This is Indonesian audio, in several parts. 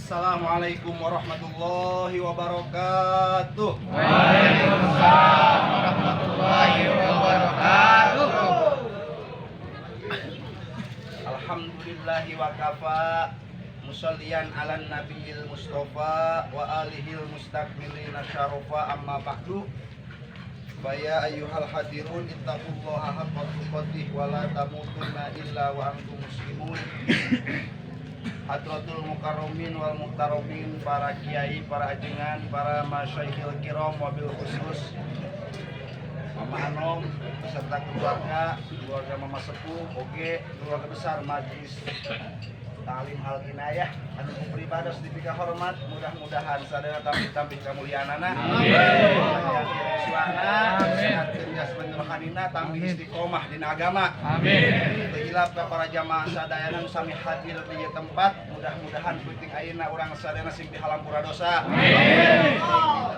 Assalamualaikum warahmatullahi wabarakatuh. Waalaikumsalam warahmatullahi wabarakatuh. Alhamdulillahi wa kafa, musalliyan ala nabiyil mustafa wa alihil mustakmilina syarofa, amma ba'du. Faya ayyuhal hadirun ittaqullaha haqqa tuqatih wa la tamutunna illa wa antum muslimun. Hadratul mukarramin wal mukarramin, para kiai, para ajengan, para masyaikhil kiram, wabil khusus Mama Anom beserta keluarga Mama Sepuh, oge keluarga besar Majlis Ta'lim Al Inayah anu beribadah sedipika hormat, mudah-mudahan sadaya tampil kamuliaanana. Sehat jasmani rohanina, tampil istiqomah dina agama. Amin. Hilap ka para jamaah sadayana nu sami hadir di tempat, mudah-mudahan penting ayeuna urang sadayana sing dihampura dosa. Amin.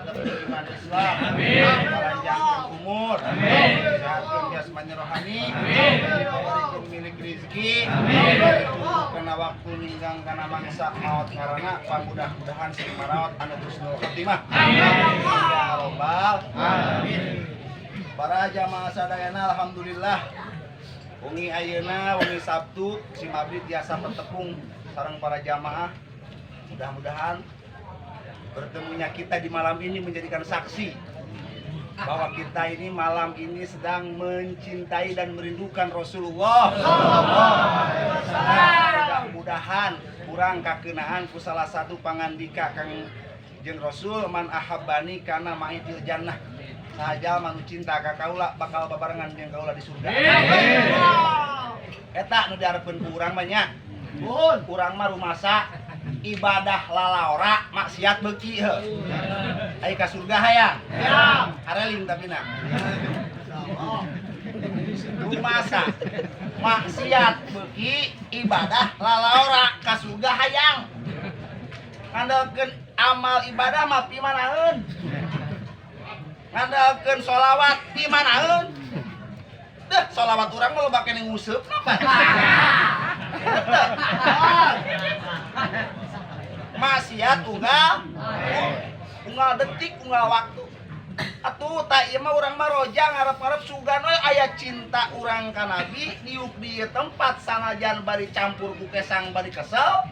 Tetep iman Islam. Amin. Panjangkeun umur. Amin. Sehat jasmani rohani. Amin. Diberikan milik rezeki. Amin. Kana waktu ninggang kana mangsa maot karana mudah-mudahan sing marawat anu husnul khotimah. Amin. Ya robbal alamin. Para jamaah sadayana alhamdulillah wengi ayeuna wengi Sabtu si Mabrid biasa bertepung sareng para jamaah. Mudah-mudahan bertemunya kita di malam ini menjadikan saksi bahwa kita ini malam ini sedang mencintai dan merindukan Rasulullah. Mudah-mudahan kurang kakenaan ku salah satu pangandika Kang jeung Rasul, man ahabbani kana ma'i fil jannah. Saja manu cinta ka kaula bakal babarengan jeung kaula di surga. Eta nu dihareupeun ku urang mah nya. Urang mah rumasa ibadah lalaora maksiat beuki heuh. Ai ka surga hayang. Hareling tapi na. Rumasa maksiat beuki ibadah lalaora ka surga hayang. Ngandalkeun amal ibadah mah pimanaeun. Ngandalkeun sholawat pimanaeun. Deh, sholawat urang mah loba kene nguseup napa? Maksiat unggal detik, unggal waktu. Atuh tak ieu mah urang mah roja ngarep-ngarep sugan we aya cinta urang ka Nabi diuk di tempat sanajan bari campur ku kesang bari kesel.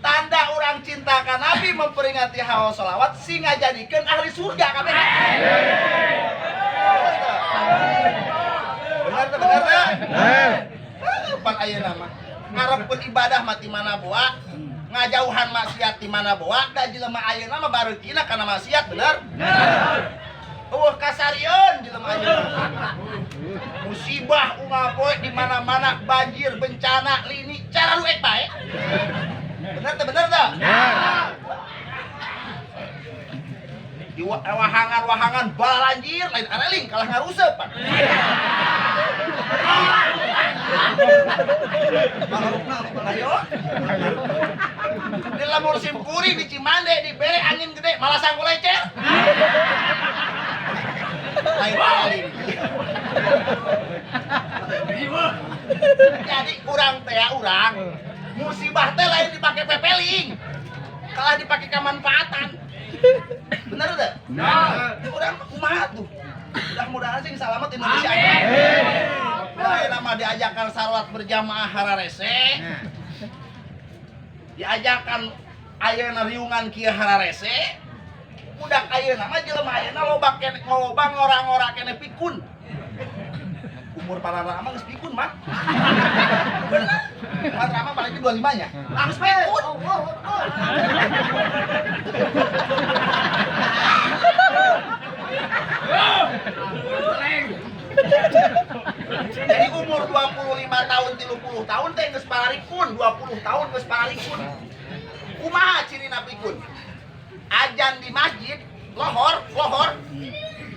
Tanda urang cinta ka Nabi memperingati hawa sholawat sing ngajadikeun ahli surga kabeh. Bener teh? Pan ayeuna mah ngarepkeun ibadah mah ti mana boa, ngajauhan maksiat ti mana boa, da jelema ayeuna mah bareukina kana maksiat bener? Bener. Kasarieun jelema ayeuna. Musibah unggal poe di mana-mana, banjir, bencana, lini, cara lu bae. Bener teh? Bener. Di wahangan balanjir lain areling kalah ngaruseup. Ayo. Di lamur simpuri di Cimande di bere angin gede malah sangku lecet. Lain areling. Jadi urang musibah teh lain dipake pepeling. Kalah dipake kemanfaatan. Bener udah? Urang kumaha tuh? Mudah-mudahan sing salamet Indonesia. Amin. Nama diajakan salat berjamaah hararese. Diajakan ayeuna riungan kieu hararese. Budak ayeuna mah jelema ayeuna loba ngora-ngora kene pikun. Umur para rama geus pikun mah. Para rama paling 25 nya. Geus pikun. Jadi umur 25 tahun 30 tahun teh geus pararikun, 20 tahun geus pararikun. Kumaha cirina pikun? Ajan di masjid, lohor.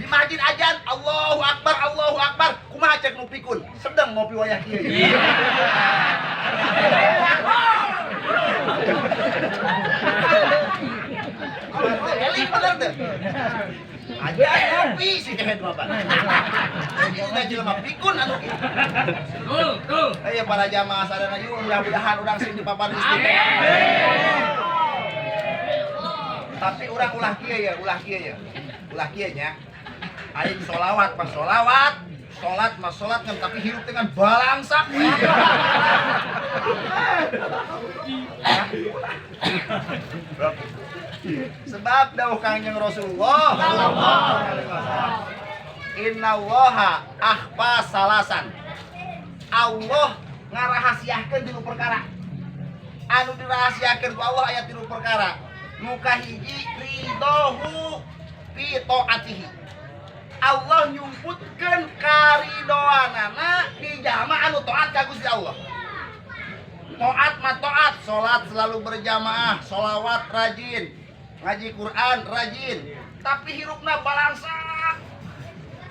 Di masjid ajan Allahu Akbar. Kumaha cek nu pikun? Sedeng ngopi wayah kieu. Eling bener tuh. Aja ngopi si kehed mah, Pak. Jadi udah jelema pikun anu kieu. Betul. Aya para jamaah sadana yeuh mudah-mudahan urang sing dipapan istiqomah. Tapi urang ulah kieu ya. Ulah kieu nya. Aing sholawat pas sholawat, sholat mas sholat kan tapi hirup dengan balangsak. Sebab dawuh Kangjeng Rasulullah innallaha akhfa salasan. Allah ngarahasiakeun 3 perkara. Anu dirahasiakeun ku Allah aya 3 perkara. Nu kahiji ridohu fi taatihi. Allah nyumputkeun karidoanana di jamaah anu taat ka Gusti Allah. Taat mah taat, salat selalu berjamaah, sholawat rajin, ngaji Quran rajin, tapi hirupna balangsak.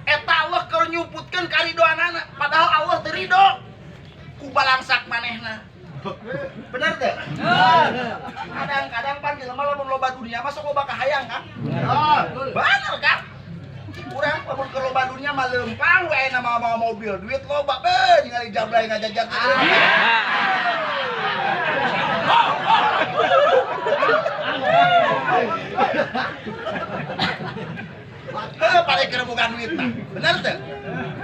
Eta Allah keur nyumputkeun karidoanana, padahal Allah teu ridho ku balangsak manehna. Bener teh? Kadang-kadang pan jelema lamun loba dunia mah sok loba kahayang kan? Bener kan? Urang lamun keur loba dunia mah leumpang we ayeuna mah mobil, duit loba beuh ningali jablay ngajajak. Pada keur boga duit mah. Bener teh?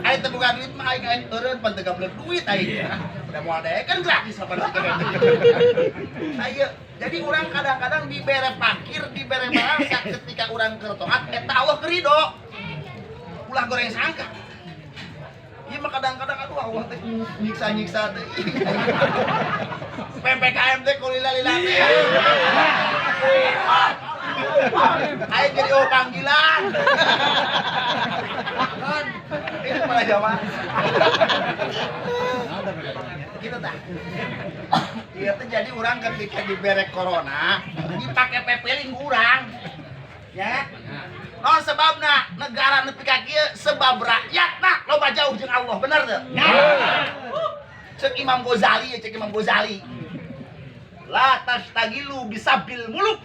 Aing teu boga duit mah aing eureun pan teu gablek duit aing. Udah moal deh kan gratis apa ayo. Jadi urang kadang-kadang dibere parkir, dibere balangsak ketika urang keur taat eta Allah ridho. Ulah goreng sangka. Ieu mah kadang-kadang aduh Allah teh nyiksa-nyiksa teh. PPKM teh kulila-lila teh. Aing jadi panggilan. Itu para jamaah. Gitu tah. Ieu teh jadi urang ketika dibere corona, dipake pepeling urang. Ya. Non sebabna negara nepi ka kieu sebab rakyatna loba jauh jeung Allah, bener teu? Cek Imam Ghazali, La tastagilu bisabil muluk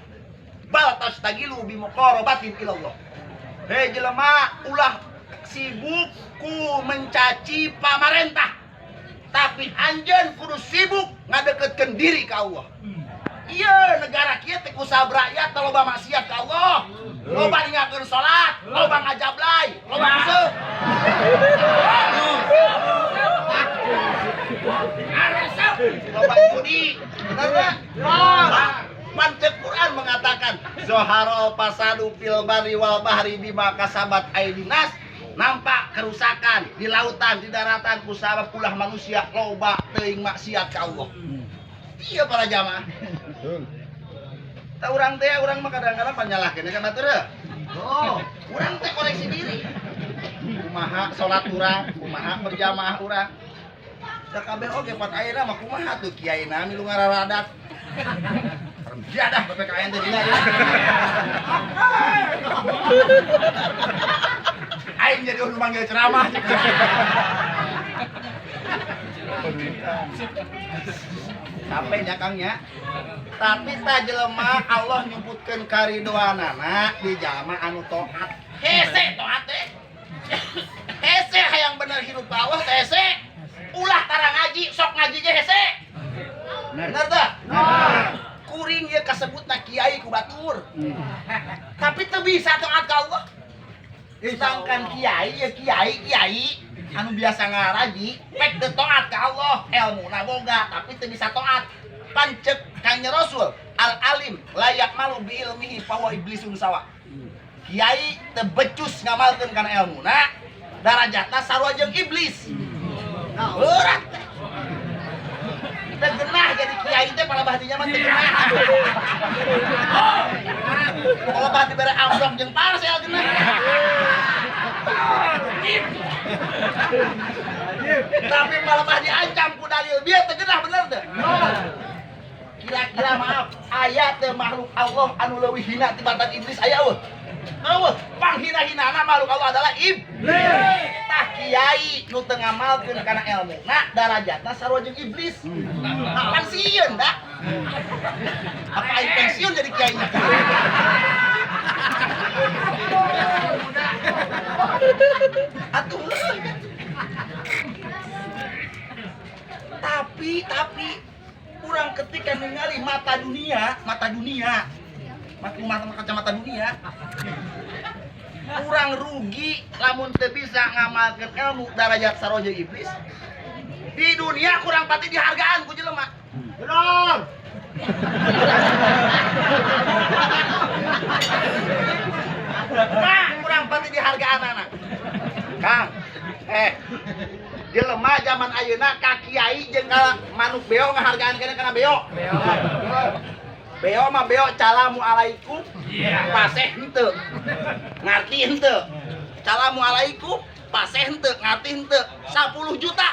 bal tastagilu bi muqarabatin ilallah. Hei jelema ulah sibuk ku mencaci pamarentah. Tapi anjeun kudu sibuk ngadeketkeun diri ka Allah. Iya negara kieu teh ku sabrakyat loba maksiat ka Allah. Loba ninggalkeun salat, loba ngajablay, loba museuh. Loba judi. Bener enggak? Mantek Quran mengatakan Zoharol pasadu fil bari wal bahri bima kasabat aidinas. Nampak kerusakan di lautan, di daratan ku sabab ulah manusia loba teuing maksiat ka Allah. Iya para jamaah. Tak urang teh urang mah kadang-kadang panyalahkeun kan batur. Urang teh koreksi diri. Kumaha salat urang, kumaha berjamaah urang. Da kabeh oge pan ayeuna mah kumaha tuh kiaina milu ngararadat. Jadah PPKN teh dina. Aing jadi udah manggil ceramah. Sampai nya Kang nya. Tapi ta jelema Allah nyebutkeun karidoanana di jalma anu taat. Hese taat teh. Hese hayang bener hidup ka Allah teh hese. Ulah tara ngaji, sok ngaji ge hese. Bener teh? Kuring ieu kasebutna kiai ku batur. Tapi teu bisa taat ka Allah. Sedangkan kiai anu biasa ngaraji pek teu taat ka Allah, elmuna boga tapi teu bisa taat. Pancek Kangjeng Rasul al alim layak malu bi ilmihi fawa iblisun sawa. Kiai teu becus ngamalkeun kana elmuna, darajatna sarua jeung iblis. Berat. Teu genah jadi kiai teh palebah dinya mah teu genah. Palebah dibere amplop jeung parsel genah. Tapi palebah diancam ku dalil bieu teu genah bener teu? Kira-kira maaf, aya teu makhluk Allah anu leuwih hina tibatan iblis aya eueuh. Eueuh, panghina-hinana makhluk Allah adalah iblis. Tah kiai nu teu ngamalkeun kana elmuna darajatna sarua jeung iblis. Pan sieun da. Apa aing pensiun jadi kiai? Atuh. Tapi kurang ketika ningali mata dunia, kacamata dunia. Kurang rugi lamun teu bisa ngamalkeun ilmu darajat saroja iblis. Di dunia kurang pati dihargaan ku jelema. Bener. Nah, kurang pati dihargaan anak. Kang, jelema zaman ayeuna ka kiai jeung ka manuk beo ngahargaan keneh kana beo. Beo mah beo Assalamualaikum. Paseh henteu. Ngarti henteu. Assalamualaikum, paseh henteu, ngarti henteu. 10 juta.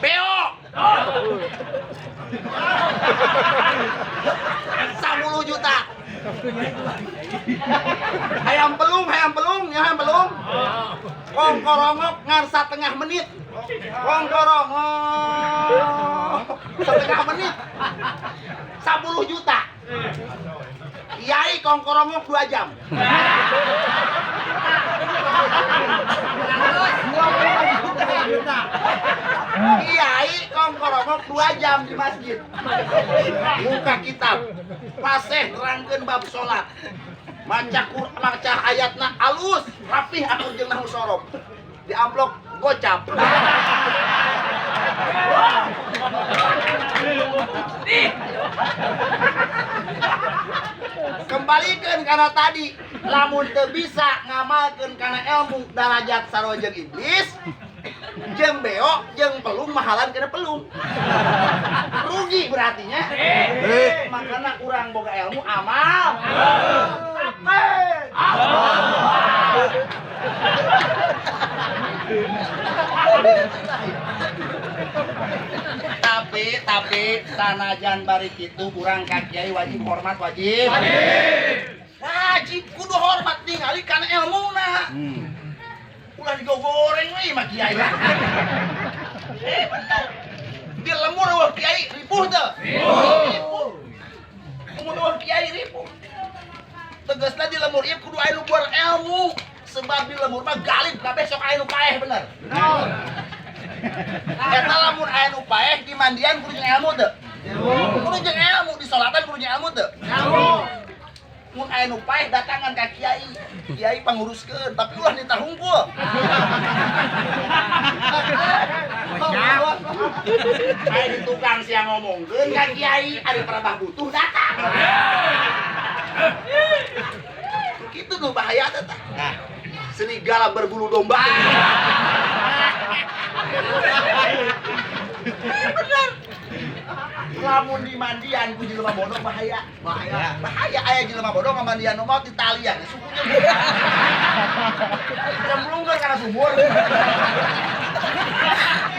Beo. 10 juta. Hayam pelung. Kongkorongok ngan setengah menit. Kongkorongok setengah menit. 10 juta. Kiai kongkorongok 2 jam. 20 juta. Kiai kongkorongok 2 jam di masjid. Buka kitab. Paseh nerangkeun bab salat. Maca ayatna alus, rapih aku jeung nahu sorop. Di amplop gocap. Kembalikan karena tadi lamun teu bisa ngamalkeun kana ilmu darajat sarojeng iblis jeung beo jeung pelung mahalan kena pelung rugi berartinya. Makana urang boga ilmu amal tapi sanajan bari kitu urang ka kiai wajib hormat wajib kudu hormat ningali kana ilmuna. Ulah digoreng we mah kiai. Bener. Di lemur wah kiai ripuh teu? Ripuh. Mun wah kiai ripuh. Tegasna di lemur ieu kudu aya nu berilmu. Sebab di lemur mah galib kabeh sok aya nu paeh bener. Bener. Eta lamun aya nu paeh di mandian kudu jeung ilmu teu? Kudu jeung ilmu, di salatan kudu jeung ilmu teu? Ilmu. Mun aya nu paeh datangan ka kiai. Kiai panguruskeun, tapi ulah ditahungkul. Aya di tukang sia ngomongkeun ka kiai, ari perabah butuh datang. Kitu nu bahaya teh tah. Serigala berbulu domba. Bener. Lamun di mandian ku jelema bodoh bahaya. Bahaya aya jelema bodoh ngamandian nu maot di talian sukunya. Cemplungkeun kana sumur.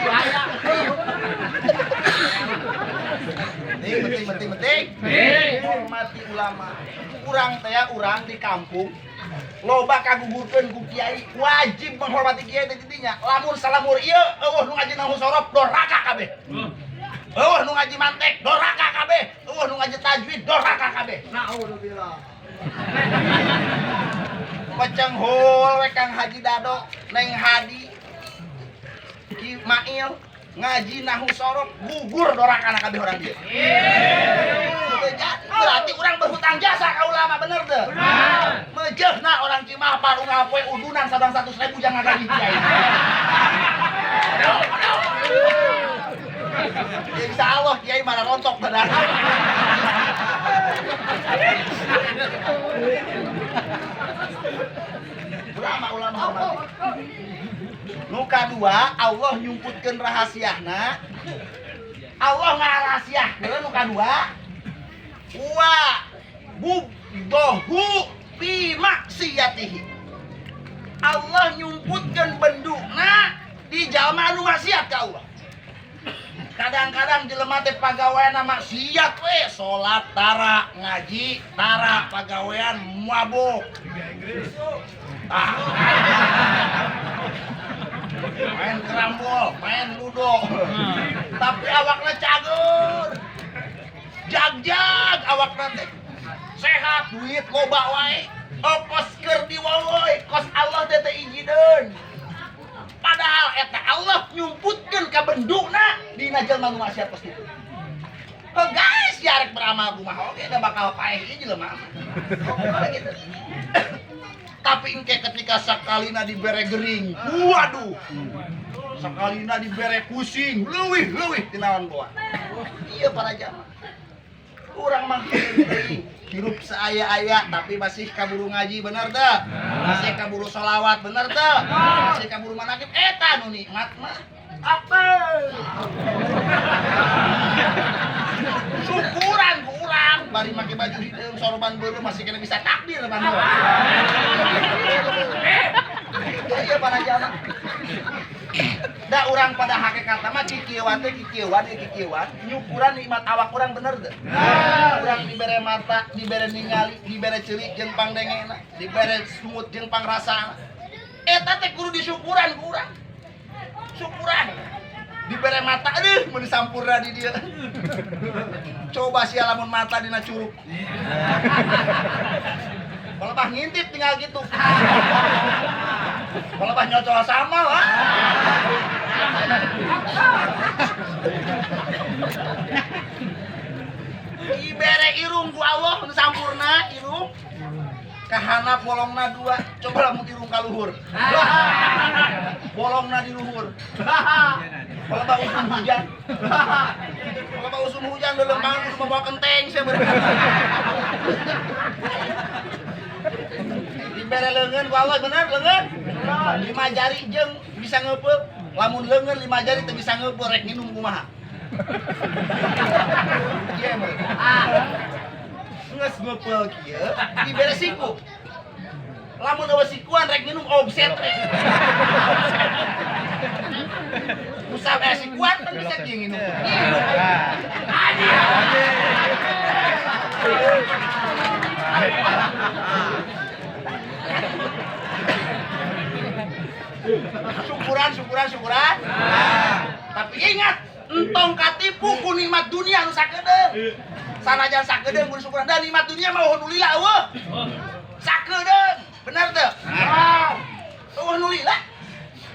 Bahaya. Penting. Hormati ulama. Urang di kampung loba kagugurkeun ku kiai, wajib menghormati kiai teh intinya. Lamun salamur ieu eueuh nu ngaji nahu sorop doraka kabeh. Eueuh nu ngaji mantek doraka kabeh. Eueuh nu ngaji tajwid doraka kabeh. Naudzubillah. Peceng hul we Kang Haji Dado, Neng Hadi, Ki Mail ngaji nahu sorop gugur doraka kabeh urang dieu. Berarti urang berhutang jasa ka ulama bener teu? Bener. Mejeuna orang Cimahi parungal poe udunan sadang 100.000 jangan gaji kiai. Insyaallah kiai mana rontok benar. Ulama hormati. Nu kadua Allah nyumputkeun rahasiana. Allah ngarahasiakeun nu kadua. Wa bubdohu fi maksiyatihi. Allah nyumputkeun benduna di jalma anu maksiat ka Allah. Kadang-kadang jelema teh pagaweana maksiat we, salat tara, ngaji tara, pagawean mabok. Main kerambol, main ludo. Tapi awakna cager. Jag awakna teh. Sehat sehat duit loba wae ongkos keur diwowoy kos Allah teh izinin padahal eta Allah nyumputkeun ka benduna dina jelema nu maksiat pos kitu. Guys, ya rek beramal kumaha oge da bakal paeh ieu jelema. Gitu. Tapi engke ketika sakalina dibere gering, waduh. Sakalina dibere pusing, leuwih tinaon boa. Iya para jamaah. Urang mah hirup seaya-aya tapi masih kaburu ngaji bener teu? Masih kaburu sholawat bener teu? Masih kaburu manakib eta nu nikmat mah. Apa? Syukuran ku urang bari make baju hideung sorban beureuh masih kena bisa takbir mah. Iya para jamaah. Da urang pada hakikatna mah kikieuan teh kikieuan nyukuran nikmat awak urang bener teu? Urang dibere mata, dibere ningali, dibere ceurik jeung pangdengena, dibere sumut jeung pangrasana. Eta teh kudu disyukuran ku urang. Syukuran. Dibere mata, aduh mun disampurna di dieu. Coba sia lamun mata dina curug. Kalau bah ngintip tinggal gitu. Kalau bah nyocol sama lah. Ibere irung ku Allah nu sampurna irung. Kahana bolongna 2. Coba lamun irung ka luhur. Bolongna di luhur. Kalau bah usum hujan. Kalau bah usum hujan dalam bangun kudu bawa kenteng sia bener. Dibere leungeun ku Allah bener leungeun. 5 jari jeung bisa ngeupeul. Lamun leungeun 5 jari teu bisa ngeupeul rek nginum kumaha. Ieu mah. Geus ngeupeul kieu dibere siku. Lamun eueuh sikuan rek nginum omset rek. Usah sikuan kan bisa kieu nginum. Aji. Syukuran. Tapi ingat, entong katipu ku nikmat dunia nu sakedeung. Sanajan sakedeung kudu syukuran. Da nikmat dunia mah eueuh nu lila eueuh. Sakedeung, bener teu? Eueuh nu lila.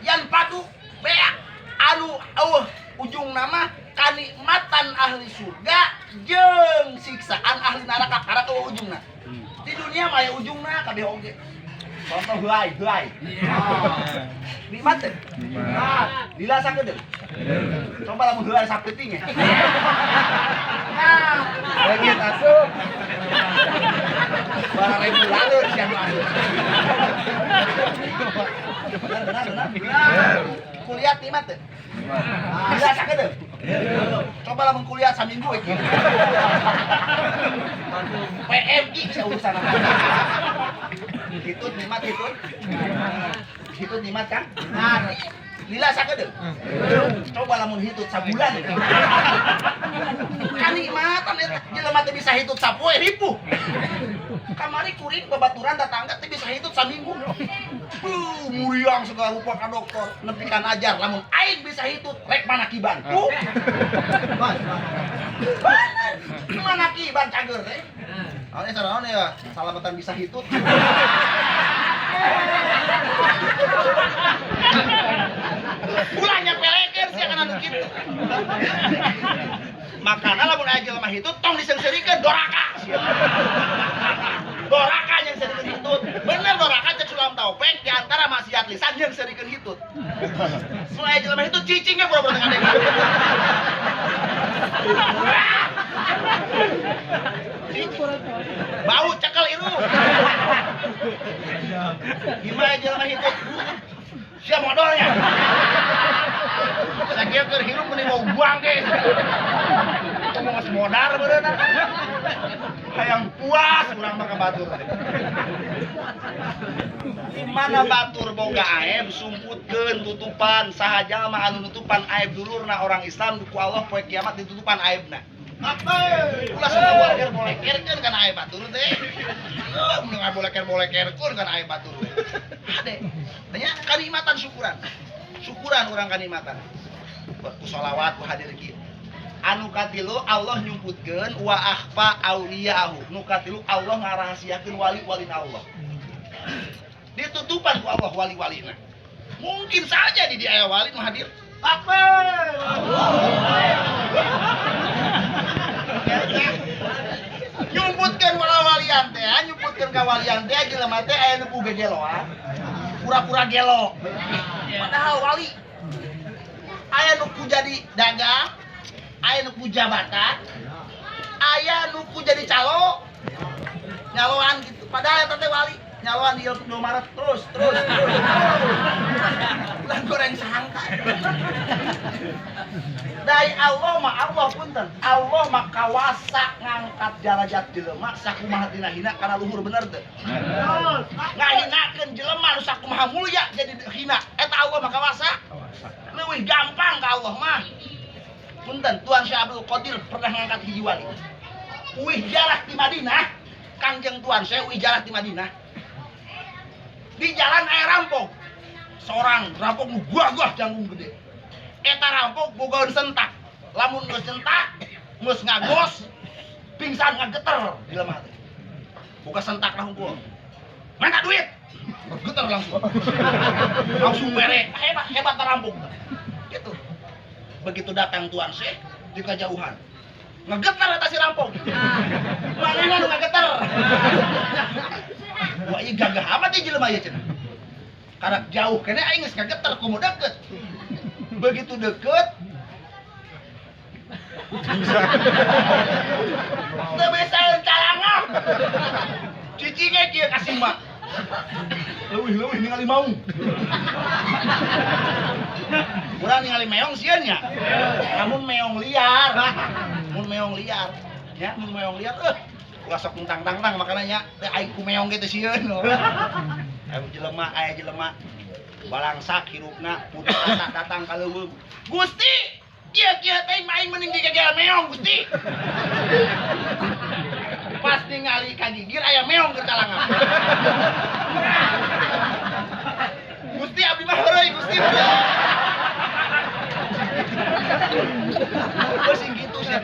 Yan padu beak anu eueuh ujungna mah kanikmatan ahli surga jeung siksaan ahli neraka karena eueuh ujungna. Di dunia mah aya ujungna kabeh oge. Contoh helai. Nikmat teh? Lila sakedeung. Coba lamun helai sapeuting ya. Lagi asup. Barang ribu lalu siapa anu. Benar. Kuliah nikmat teh? Lila sakedeung. Coba lamun kuliah saminggu iki. PMI saya urusan apa? Hitut nikmat. Hitut nikmat kan? Lila sakedeung. Coba lamun hitut sabulan. Kanikmatan eta jelema teh bisa hitut sapoe ribu. Kamari kuring babaturan datangga teh bisa hitut saminggu. Muriang segala rupa ka dokter nepi ka ajar lamun aing bisa hitut rek manakiban. Manakiban cager teh. Ane sarana ya salamatan bisa hitut. Ulahnya peleker sih akan anu kitu. Makana lamun aya jelema hitut tong disengsirikeun doraka. Doraka yang serikeun hitut. Bener doraka cek sulam taupeng di antara maksiat lisan yang serikeun hitut. Mun aya jelema hitut cicingnya pura-pura tengah deui. Bau cekel iru. Gimana jelema hitut? Sia modalnya. Sakieu keur hirup meni mau buang ge. Ngomong geus modar beureuna. Hayang puas urang mah ka batur. Di mana batur boga aib sumputkeun tutupan sahaja mah anu nutupan aib dulurna orang Islam ku Allah poe kiamat ditutupan aibna. Ulah sudah boleh kerkeun kana aib batur teh. Mun boleh kerkeun kana aib batur teh. Ade. Tanya kanikmatan syukuran. Syukuran urang kanikmatan. Ku sholawat ku hadir kieu. anu katilu Allah nyumputkeun wa akhfa auliyahu. Nu katilu Allah ngarahasiakeun wali-walina Allah. Ditutupan ku Allah wali-walina. Mungkin saja di dia wali nu hadir. Akbar. Nyumputkeun walian teh, nyumputkeun ka walian teh jelema teh aya nu boga geloan. Pura-pura gelo. Padahal wali aya nu ku jadi dagang, aya nu ku jabatan, aya nu ku jadi calo. Nyaloan gitu. Padahal eta teh wali nyaloan di Indomaret terus. Ulah goreng sangka. Dari Allah punten. Allah mah kawasa ngangkat derajat jelema sakumaha tina hina kana luhur bener teu. Ngahinakeun jelema nu sakumaha mulya jadi hina. Eta Allah mah kawasa. Leuwih gampang ka Allah mah. Punten Tuan Syekh Abdul Qadir pernah ngangkat hiji wali. Uih jarah di Madinah. Kangjeng Tuan Syekh uih jarah di Madinah. Di jalan aya rampok. Seorang rampok nu gagah janggung gede. Eta rampok bogaeun sentak. Lamun geus sentak, geus ngagos, pingsan ngageter jelema teh. Boga sentak lah hungkul. Mana duit? Geter langsung. Langsung bere. Hebat rampok. Gitu. Begitu datang Tuan Syekh di kejauhan. Ngegeter eta si rampok. Manehna nu ngageter. Wah, ieu gagah amat ieu jelema ieu cenah. Karena jauh kene aing geus ngageter kumu deket. Begitu deket teu besaeun calangap. Cicinge kieu kasih mak. Leuwih ningali maung. Urang ningali meong sieun nya. Namun meong liar. Ya, mun meong liar ulah sok tang makananya teh aing ku meong ge teh sieun. Aya jelema balangsak hirupna putus asa datang ka leuweung. Gusti, kieu teh aing mending digegel meong Gusti. Pas ningali ka gigir aya meong ke calangan. Gusti abdi mah heureui Gusti. Sing gitu sih.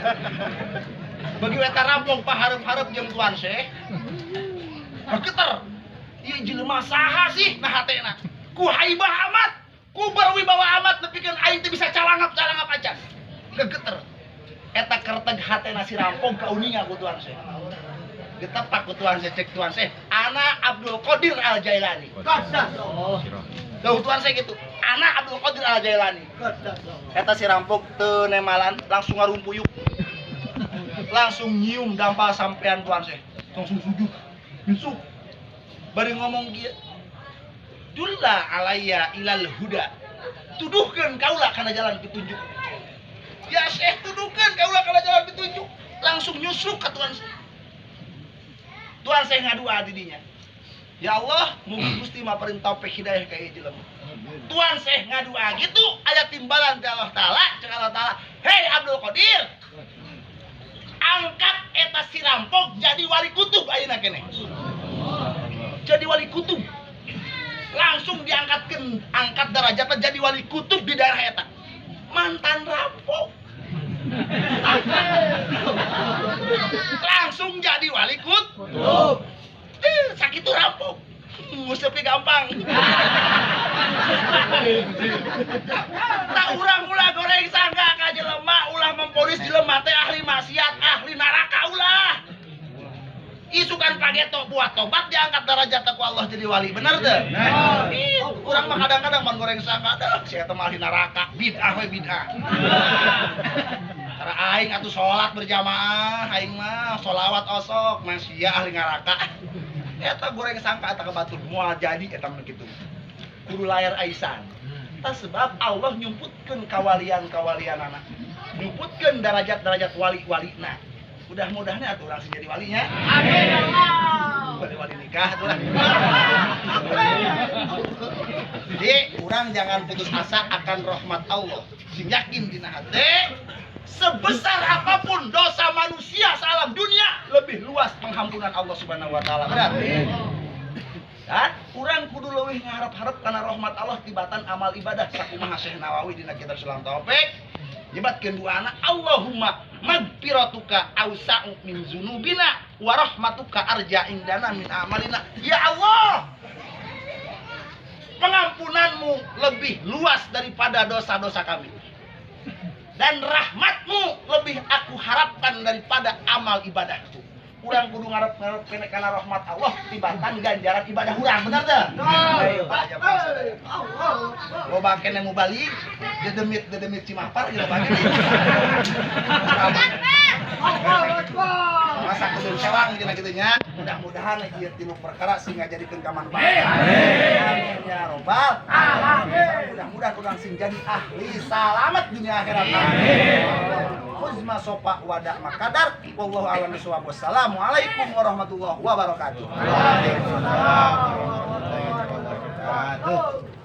Bagi eta rampok pahareup-hareup jeung Tuan Syekh. Geter. Ieu jelema saha sih nah hatena? Ku haibah amat, ku berwibawa amat nepikeun aing teh bisa calangap acan. Gegeter. Eta kerteg hatena si rampok kauninga ku Tuan Syekh. Getepak ku Tuan Syekh, cek Tuan Syekh, ana Abdul Qadir Al-Jailani. Tuh Tuan Syekh gitu. Ana Abdul Qadir Al-Jailani. Eta si rampok teu nemalan langsung ngarumpuyuk. Langsung nyium dampal sampean Tuan Syekh. Langsung sujud. Besuk. Bari ngomong kieu. Dulla alayya ilal huda. Tuduhkeun kaula kana jalan petunjuk. Ya Syekh, tuduhkeun kaula kana jalan petunjuk. Langsung nyusruk ka Tuan Syekh. Tuan Syekh ngadua di dinya. Ya Allah, mugi Gusti maparin taufik hidayah ka ieu jelema. Tuan Syekh ngadua gitu aya timbalan ti Allah Taala, cek Allah Taala, "Hei Abdul Qadir, angkat eta si rampok jadi wali kutub ayeuna keneh." Jadi wali kutub. Langsung angkat derajatnya jadi wali kutub di daerah eta. Mantan rampok. Langsung jadi wali kutub. Sakitu rampok. Nguseupi gampang. Tak urang ulah goreng sangka ka jelema ulah memponis jelema teh ahli maksiat, ahli neraka ulah. Isukan pageto buat tobat diangkat derajat ku Allah jadi wali, bener teu? Urang mah kadang-kadang mun goreng sangka dah si eta mah ahli neraka, bid'ah we bid'ah. Tara aing atuh salat berjamaah, aing mah sholawat osok, masih ahli neraka. Eta goreng sangka eta kebatur moal jadi eta mah kitu. Kudu layar aisan. Tas sebab Allah nyumputkeun kawalian-kawalianana. Nyumputkeun derajat-derajat wali-walina. Mudah-mudahan atuh urang jadi walinya. Amin Allah. Wali nikah atuh lah. Jadi urang jangan putus asa akan rahmat Allah. Sing yakin dina hate sebesar apapun dosa manusia sealam dunia lebih luas penghampunan Allah Subhanahu wa taala. Benar? Dan urang kudu leuwih ngarep-harep kana rahmat Allah tibatan amal ibadah sakumaha Syekh Nawawi dina kitab Sulam Taufik nyebatkeun doana Allahumma magfiratuka awsa'u min dzunubina wa rahmatuka arja indana min amalina. Ya Allah, pengampunanmu lebih luas daripada dosa-dosa kami, dan rahmatmu lebih aku harapkan daripada amal ibadahku. Urang kudu ngarep-ngarep kene kana rahmat Allah tibatan ganjaran ibadah urang, bener teh? Ayo loba kene mau balik dedemit Cimapar gitu bagi. Masa kudu sewang gitu nya. Mudah-mudahan ieu tilu perkara sing ngajadikeun kamanfaatan. Amin ya robbal alamin. Mudah-mudahan urang sing jadi ahli selamat dunia akhirat. Amin. Khuzma sopa wadak makadar. Wallahu a'lam bishawab. Wassalamualaikum warahmatullahi wabarakatuh. Waalaikumsalam warahmatullahi wabarakatuh.